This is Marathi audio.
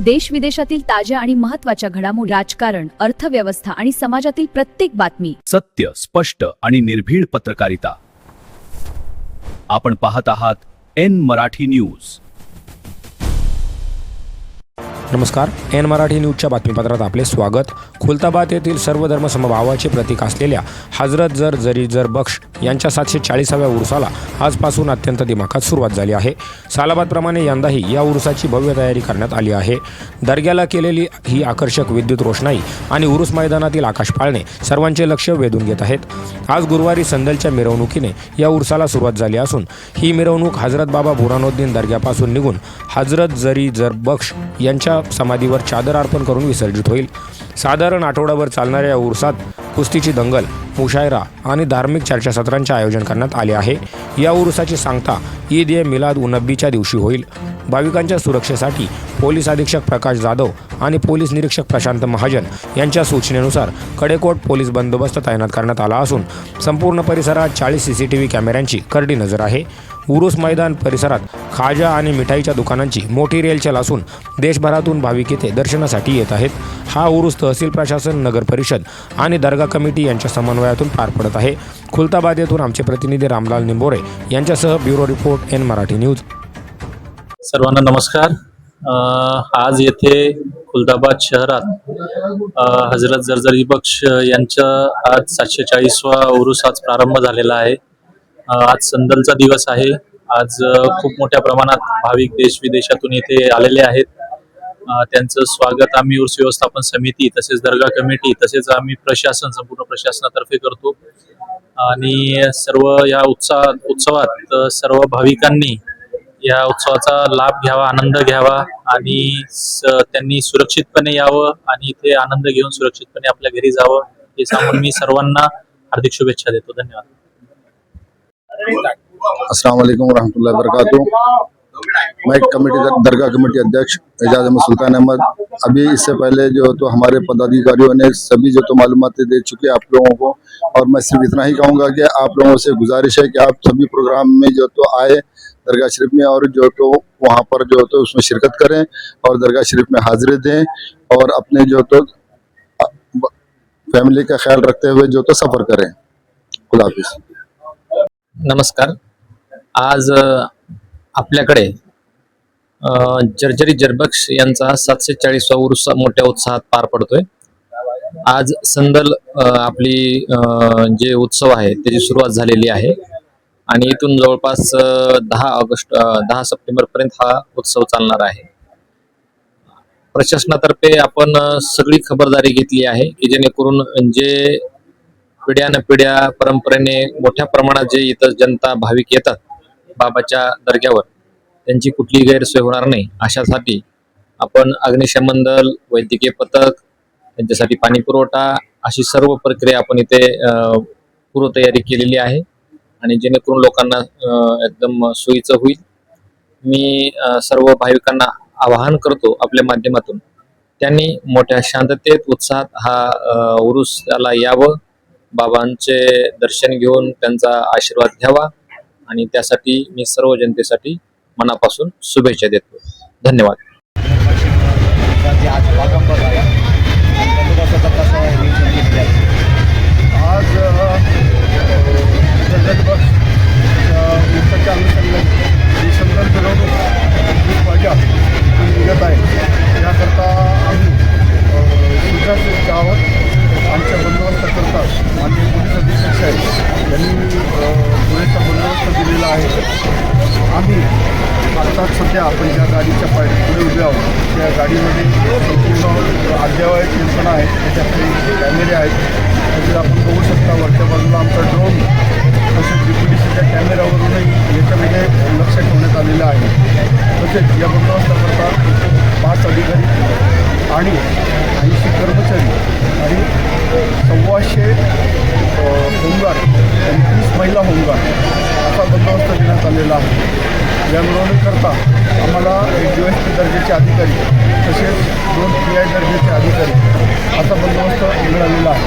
देश विदेशातील ताज्या आणि महत्त्वाच्या घडामोडी, राजकारण, अर्थव्यवस्था आणि समाजातील प्रत्येक बातमी, सत्य, स्पष्ट आणि निर्भीड पत्रकारिता। आपण पाहत आहात एन मराठी न्यूज। नमस्कार, एन मराठी न्यूजच्या बातमीपत्रात आपले स्वागत। खुलताबाद येथील सर्वधर्म समभावाचे प्रतीक असलेल्या हजरत जरी जर बख्श यांच्या 740व्या उरुसाला आजपासून अत्यंत दिमाखात सुरुवात झाली आहे। सालाबादप्रमाणे यंदाही या उरुसाची भव्य तयारी करण्यात आली आहे। दर्ग्याला केलेली ही आकर्षक विद्युत रोषणाई आणि उरुस मैदानातील आकाश पाळणे सर्वांचे लक्ष वेधून घेत आहेत। आज गुरुवारी संदलच्या मिरवणुकीने या उरुसाला सुरुवात झाली असून ही मिरवणूक हजरत बाबा बुरानुद्दीन दर्ग्यापासून निघून हजरत जरी जर बख्श यांच्या समाधीवर चादर अर्पण करून विसर्जित होईल। साधारण आठवडाभर चालणाऱ्या या उरुसात कुस्तीची दंगल, मुशायरा आणि धार्मिक चर्चासत्रांचे आयोजन करण्यात आले आहे। या उरुसाची सांगता ईद ए मिलाद उन नबीच्या दिवशी होईल। भाविकांच्या सुरक्षेसाठी पोलीस अधीक्षक प्रकाश जाधव आणि पोलीस निरीक्षक प्रशांत महाजन यांच्या सूचनेनुसार कडेकोट पोलीस बंदोबस्त तैनात करण्यात आला असून संपूर्ण परिसरात 40 CCTV कॅमेऱ्यांची करडी नजर आहे। उरुस मैदान परिसरात खाजा आणि मिठाईच्या दुकानांची मोठी रेलचेल असून देशभरातून भाविक येथे दर्शनासाठी येत आहेत। हा उरुस तहसील प्रशासन, नगर परिषद आणि दर्गा कमिटी यांच्या समन्वयातून पार पडत आहे। खुलताबाद येथून आमचे प्रतिनिधी रामलाल निंबोरे यांच्यासह bureau report, N Marathi news. सर्वांना नमस्कार। आज येथे खुलताबाद शहरात हजरत जरजरी बख्श यांचा आज 740वा उरुस आज प्रारंभ झालेला आहे। आज संदलचा दिवस आहे। आज खूप मोठ्या प्रमाणात भाविक देश विदेशातून इथे आलेले आहेत। त्यांचं स्वागत आम्ही उर्स व्यवस्थापन समिती तसेच दर्गा कमिटी तसेच आम्ही संपूर्ण प्रशासनातर्फे करतो आणि सर्व या उत्सवात सर्व भाविकांनी या उत्सवाचा लाभ घ्यावा, आनंद घ्यावा आणि त्यांनी सुरक्षितपणे यावं आणि इथे आनंद घेऊन सुरक्षितपणे आपल्या घरी जावं हे सांगून मी सर्वांना हार्दिक शुभेच्छा देतो। धन्यवाद। अस्सलाम वालेकुम रहमतुल्लाहि वबरकातुहू। मैं दरगाह कमेटी अध्यक्ष एजाज अहमद सुल्तान अहमद। अभी इससे पहले जो तो हमारे पदाधिकारियों ने सभी जो तो मालूमातें दे चुके आप लोगों को, और मैं सिर्फ इतना ही कहूँगा कि आप लोगों से गुजारिश है कि आप सभी प्रोग्राम में जो तो आए दरगाह शरीफ में और जो तो वहाँ पर जो तो उसमें शिरकत करें और दरगाह शरीफ में हाजिरी दें और अपने जो तो फैमिली का ख्याल रखते हुए जो तो सफ़र करें। खुदा हाफिज। नमस्कार। आज आपल्याकडे जरजरी जरबख्श यांचा 740वा उरुस मोठ्या उत्साहात पार पडतोय। आज संदल आपली जे उत्सव आहे त्याची सुरुवात झालेली आहे आणि इथून जवळपास 10 सप्टेंबर पर्यंत हा उत्सव चालणार आहे। प्रशासनातर्फे आपण सगळी खबरदारी घेतली आहे की जेणेकरून जे पिढ्यानपिढ्या परंपरेने मोठ्या प्रमाणात जे इथं जनता भाविक येतात बाबाच्या दर्ग्यावर त्यांची कुठली गैरसोय होणार नाही अशासाठी आपण अग्निशमन दल, वैद्यकीय पथक, त्यांच्यासाठी पाणी पुरवठा अशी सर्व प्रक्रिया आपण इथे पूर्वतयारी केलेली आहे आणि जेणेकरून लोकांना एकदम सोयीचं होईल। मी सर्व भाविकांना आवाहन करतो आपल्या माध्यमातून त्यांनी मोठ्या शांततेत उत्साहात हा उरुस त्याला यावं, बाबांचे दर्शन घेऊन त्यांचा आशीर्वाद घ्यावा आणि त्यासाठी मी सर्व जनतेसाठी मनापासून शुभेच्छा देतो। धन्यवाद। आज निघत आहे याकरता आम्ही सुजासूर गावात आमच्या बंदोबस्त करतात माननीय पोलीस अधीक्षक साहेब यांनी पुरेसा बंदोबस्त दिलेला आहे। आम्ही आता सध्या आपण ज्या गाडीच्या पुढे उभे आहोत त्या गाडीमध्ये संपूर्ण अद्ययावत यंत्रणा आहे, त्याच्याकडे कॅमेरे आहेत। तसेच आपण बघू शकता वरच्या बाजूला आमचा ड्रोन तसेच DPDCच्या कॅमेऱ्यावरूनही याच्यामध्ये लक्ष ठेवण्यात आलेलं आहे। तसेच या बंदोबस्ताकरता 5 अधिकारी आणि 80 कर्मचारी आणि 125 होमगार्ड आणि 30 महिला होमगार्ड असा बंदोबस्त देण्यात आलेला आहे। या मिरवणुकीकरता आम्हाला एक DSP दर्जाचे अधिकारी तसेच 2 PI दर्जाचे अधिकारी असा बंदोबस्त मिळालेला आहे।